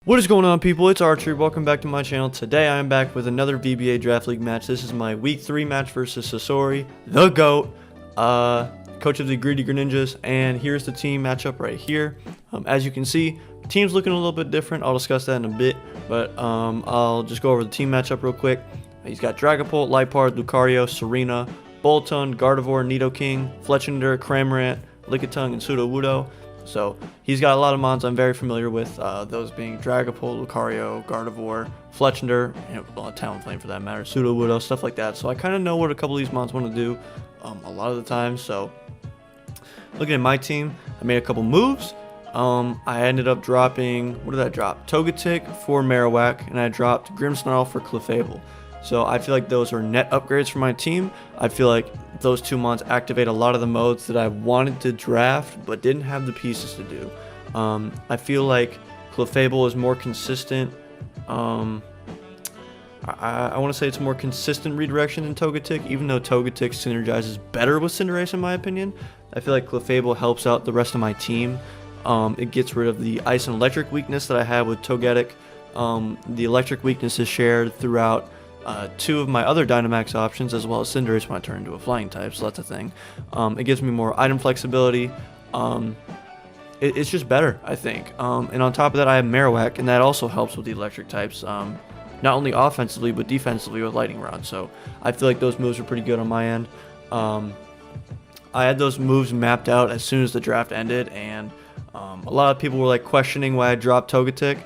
What is going on, people? It's Archer. Welcome back to my channel. Today I am back with another VBA Draft League match. This is my Week 3 match versus Sasori, the GOAT, coach of the Greedy Greninjas, and here's the team matchup right here. As you can see, team's looking a little bit different. I'll discuss that in a bit, but I'll just go over the team matchup real quick. He's got Dragapult, Liepard, Lucario, Serena, Boltund, Gardevoir, Nidoking, Fletchinder, Cramorant, Lickitung, and Sudowoodo. So he's got a lot of mons I'm very familiar with, those being Dragapult, Lucario, Gardevoir, Fletchinder, and Talonflame for that matter, Sudowoodo, stuff like that. So I kind of know what a couple of these mons want to do a lot of the time. So looking at my team, I made a couple moves. I ended up dropping, what did I drop? Togetic for Marowak, and I dropped Grimmsnarl for Clefable. So I feel like those are net upgrades for my team. I feel like those two mons activate a lot of the modes that I wanted to draft but didn't have the pieces to do. I feel like Clefable is more consistent. I want to say it's more consistent redirection than Togetic, even though Togetic synergizes better with Cinderace in my opinion. I feel like Clefable helps out the rest of my team. It gets rid of the ice and electric weakness that I had with Togetic. The electric weakness is shared throughout two of my other Dynamax options, as well as Cinderace when I turn into a flying type, so that's a thing. It gives me more item flexibility. It's just better, I think. And on top of that, I have Marowak, and that also helps with the electric types, not only offensively, but defensively with Lightning Rod. So I feel like those moves are pretty good on my end. I had those moves mapped out as soon as the draft ended, and a lot of people were like questioning why I dropped Togetic.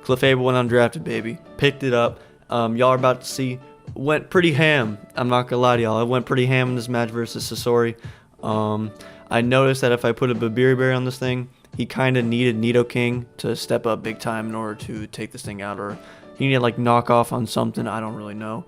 Clefable went undrafted, baby. Picked it up. Y'all are about to see, went pretty ham. I'm not gonna lie to y'all, I went pretty ham in this match versus Sasori. I noticed that if I put a Berry on this thing, he kind of needed Nidoking to step up big time in order to take this thing out, or he needed like knock off on something, I don't really know.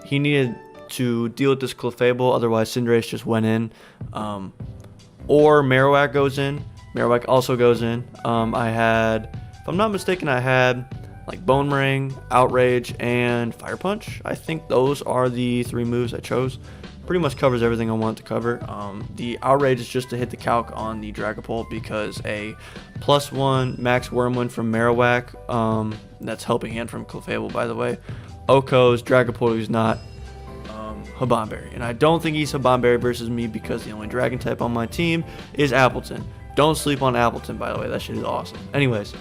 He needed to deal with this Clefable, otherwise Cinderace just went in. Or Marowak goes in. Marowak also goes in. I had, if I'm not mistaken, I had like Bone Ring, Outrage, and Fire Punch. I think those are the three moves I chose. Pretty much covers everything I want to cover. The Outrage is just to hit the calc on the Dragapult because a +1 max Wormwind from Marowak, that's helping hand from Clefable, by the way. Oko's Dragapult is not Habanberry, and I don't think he's Habanberry versus me because the only Dragon type on my team is Appleton. Don't sleep on Appleton, by the way. That shit is awesome. Anyways,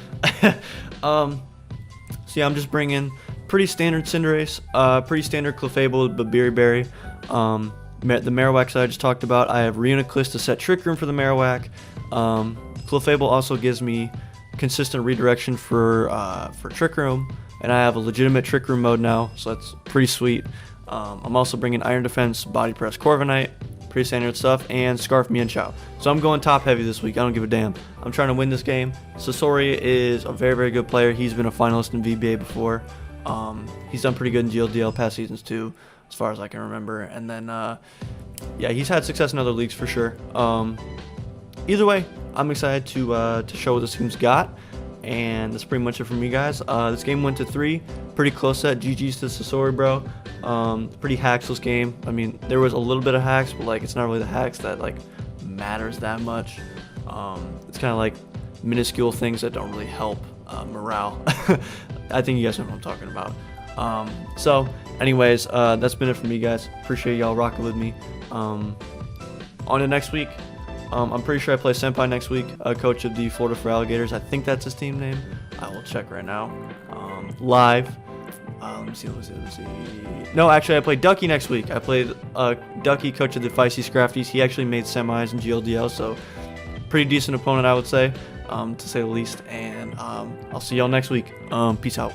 so yeah, I'm just bringing pretty standard Cinderace, pretty standard Clefable, but Berry. The Marowak side I just talked about. I have Reuniclus to set Trick Room for the Marowak. Clefable also gives me consistent redirection for Trick Room, and I have a legitimate Trick Room mode now, so that's pretty sweet. I'm also bringing Iron Defense, Body Press, Corviknight, pretty standard stuff, and Scarf Mienshao. So I'm going top heavy this week. I don't give a damn. I'm trying to win this game. Sasori is a very, very good player. He's been a finalist in VBA before. He's done pretty good in GLDL past seasons too, as far as I can remember. And then, yeah, he's had success in other leagues for sure. Either way, I'm excited to show what this team's got. And that's pretty much it for me, guys. This game went to 3. Pretty close set. GG's to Sasori, bro. Pretty hacksless game. I mean, there was a little bit of hacks, but like it's not really the hacks that like matters that much. It's kind of like minuscule things that don't really help morale. I think you guys know what I'm talking about. So anyways, that's been it for me, guys. Appreciate y'all rocking with me. On to next week. I'm pretty sure I play Senpai next week, coach of the Florida for Alligators. I think that's his team name. I will check right now. Live. Let me see. No, actually, I play Ducky next week. I played Ducky, coach of the Feisty Scrafties. He actually made semis in GLDL, so pretty decent opponent, I would say, to say the least. And I'll see y'all next week. Peace out.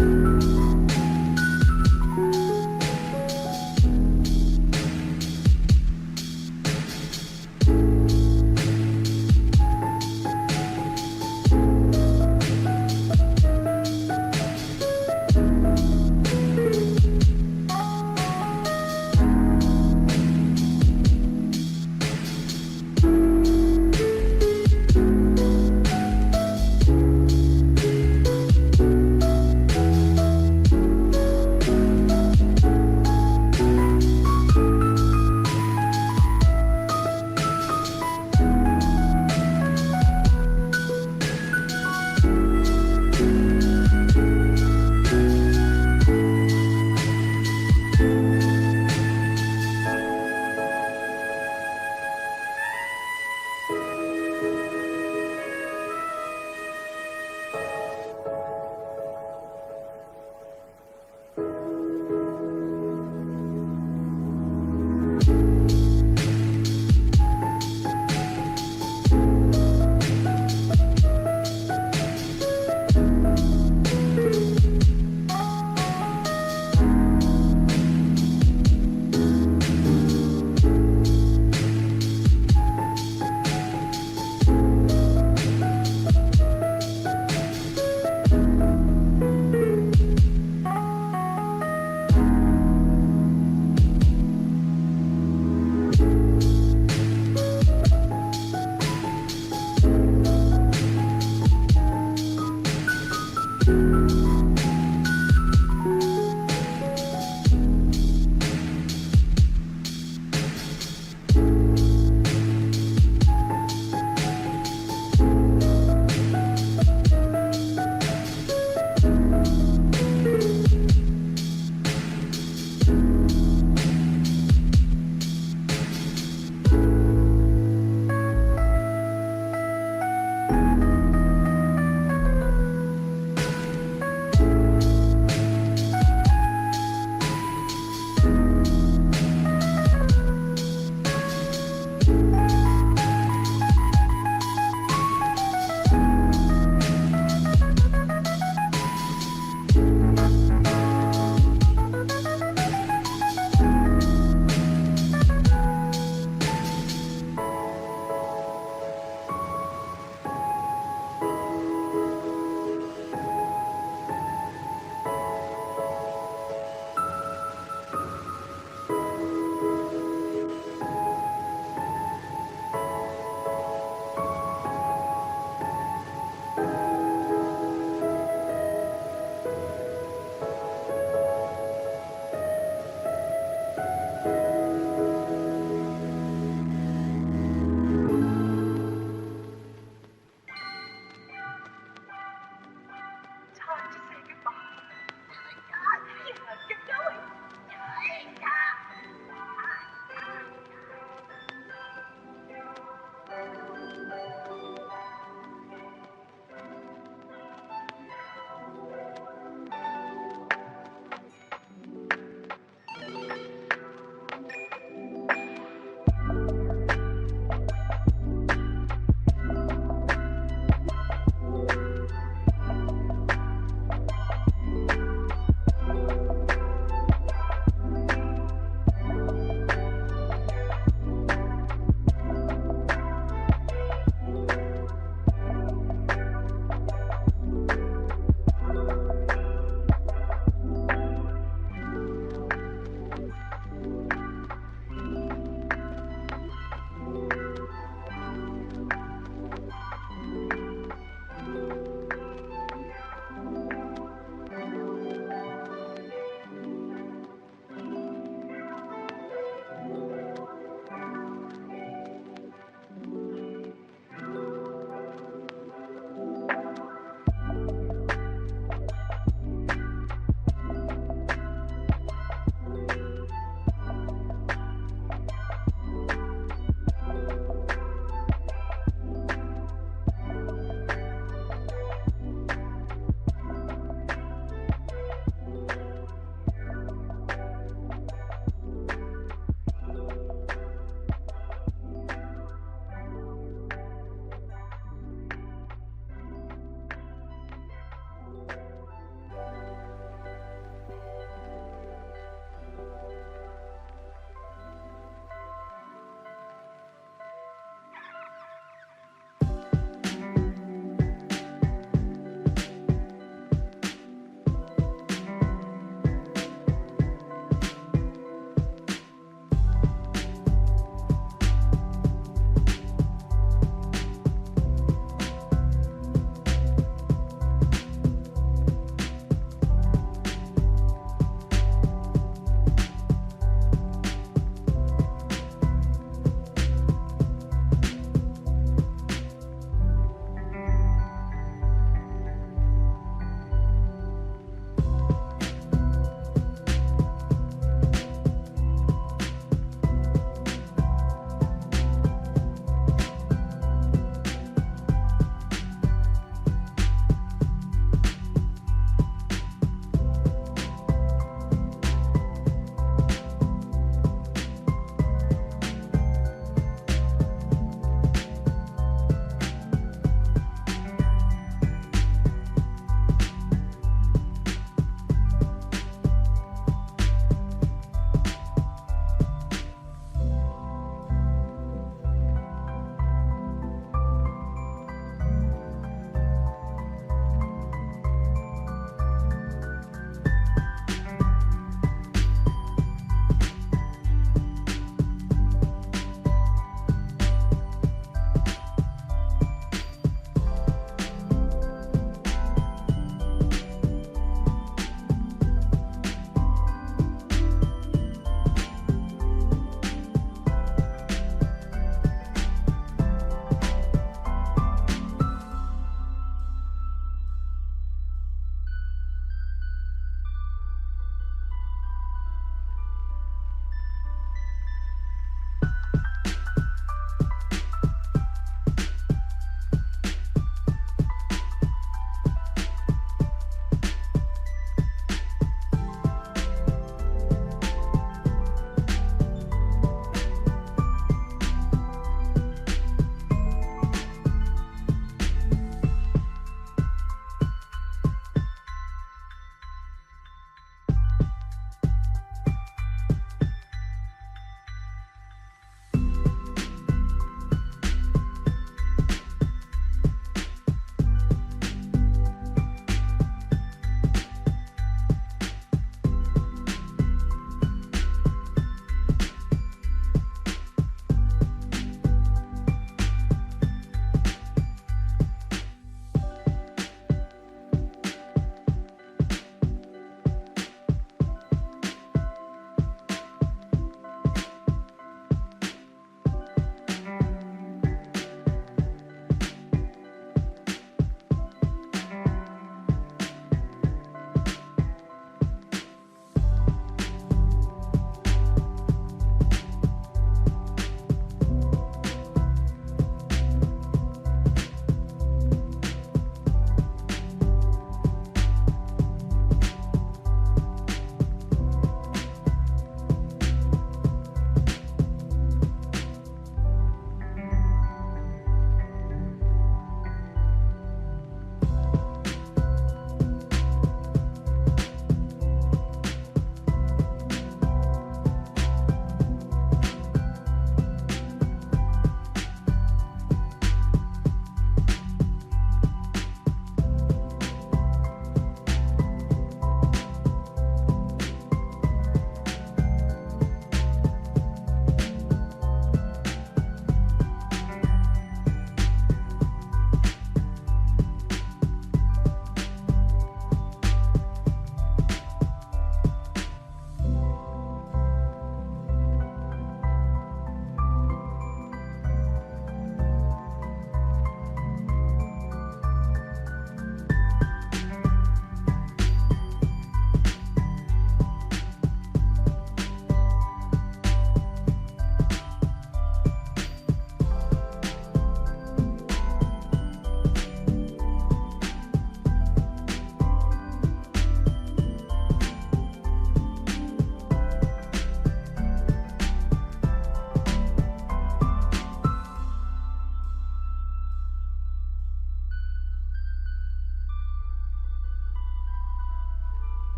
out.